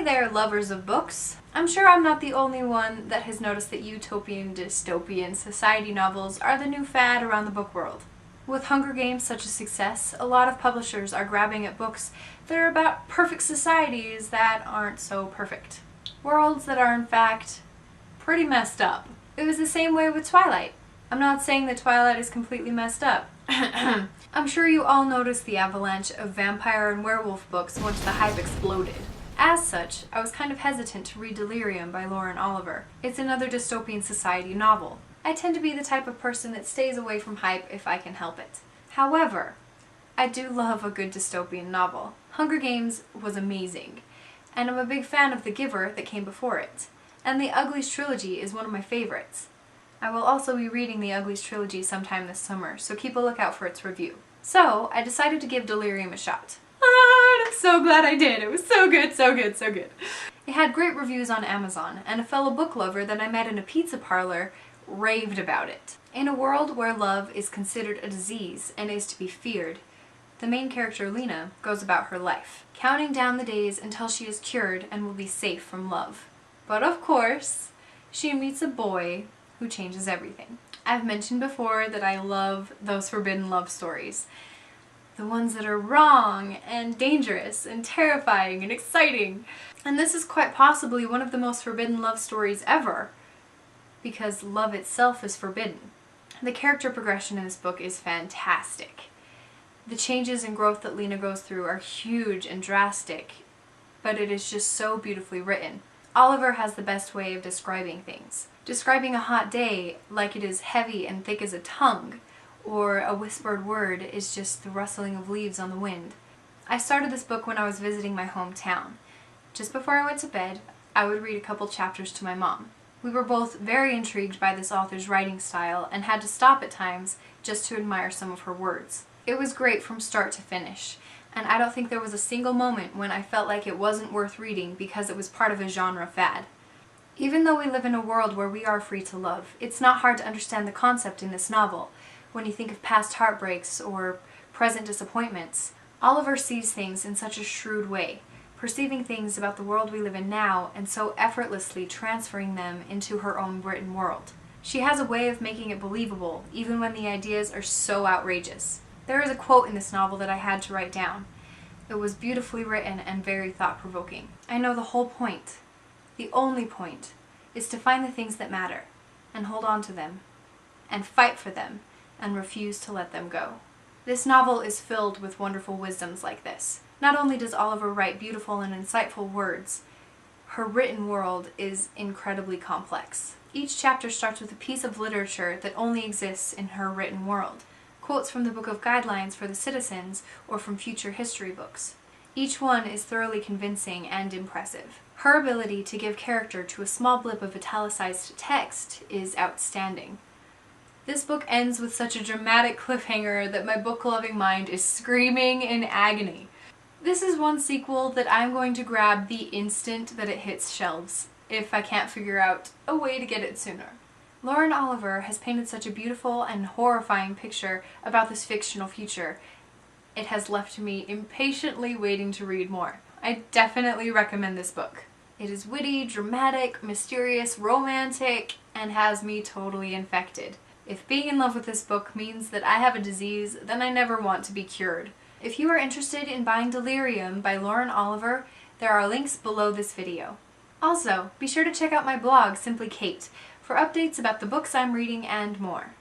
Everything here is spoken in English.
Hey there, lovers of books! I'm sure I'm not the only one that has noticed that utopian, dystopian society novels are the new fad around the book world. With Hunger Games such a success, a lot of publishers are grabbing at books that are about perfect societies that aren't so perfect. Worlds that are in fact pretty messed up. It was the same way with Twilight. I'm not saying that Twilight is completely messed up. I'm sure you all noticed the avalanche of vampire and werewolf books once the hype exploded. As such, I was kind of hesitant to read Delirium by Lauren Oliver. It's another dystopian society novel. I tend to be the type of person that stays away from hype if I can help it. However, I do love a good dystopian novel. Hunger Games was amazing, and I'm a big fan of The Giver that came before it. And the Uglies Trilogy is one of my favorites. I will also be reading the Uglies Trilogy sometime this summer, so keep a lookout for its review. So, I decided to give Delirium a shot. And I'm so glad I did. It was so good, so good, so good. It had great reviews on Amazon, and a fellow book lover that I met in a pizza parlor raved about it. In a world where love is considered a disease and is to be feared, the main character, Lena, goes about her life, counting down the days until she is cured and will be safe from love. But of course, she meets a boy who changes everything. I've mentioned before that I love those forbidden love stories. The ones that are wrong and dangerous and terrifying and exciting. And this is quite possibly one of the most forbidden love stories ever, because love itself is forbidden. The character progression in this book is fantastic. The changes and growth that Lena goes through are huge and drastic, but it is just so beautifully written. Oliver has the best way of describing things. Describing a hot day like it is heavy and thick as a tongue, or a whispered word is just the rustling of leaves on the wind. I started this book when I was visiting my hometown. Just before I went to bed, I would read a couple chapters to my mom. We were both very intrigued by this author's writing style and had to stop at times just to admire some of her words. It was great from start to finish, and I don't think there was a single moment when I felt like it wasn't worth reading because it was part of a genre fad. Even though we live in a world where we are free to love, it's not hard to understand the concept in this novel. When you think of past heartbreaks or present disappointments, Oliver sees things in such a shrewd way, perceiving things about the world we live in now and so effortlessly transferring them into her own written world. She has a way of making it believable, even when the ideas are so outrageous. There is a quote in this novel that I had to write down. It was beautifully written and very thought-provoking. I know the whole point, the only point, is to find the things that matter, and hold on to them, and fight for them, and refuse to let them go. This novel is filled with wonderful wisdoms like this. Not only does Oliver write beautiful and insightful words, her written world is incredibly complex. Each chapter starts with a piece of literature that only exists in her written world. Quotes from the Book of Guidelines for the Citizens or from future history books. Each one is thoroughly convincing and impressive. Her ability to give character to a small blip of italicized text is outstanding. This book ends with such a dramatic cliffhanger that my book-loving mind is screaming in agony. This is one sequel that I'm going to grab the instant that it hits shelves, if I can't figure out a way to get it sooner. Lauren Oliver has painted such a beautiful and horrifying picture about this fictional future. It has left me impatiently waiting to read more. I definitely recommend this book. It is witty, dramatic, mysterious, romantic, and has me totally infected. If being in love with this book means that I have a disease, then I never want to be cured. If you are interested in buying Delirium by Lauren Oliver, there are links below this video. Also, be sure to check out my blog, Simply Kate, for updates about the books I'm reading and more.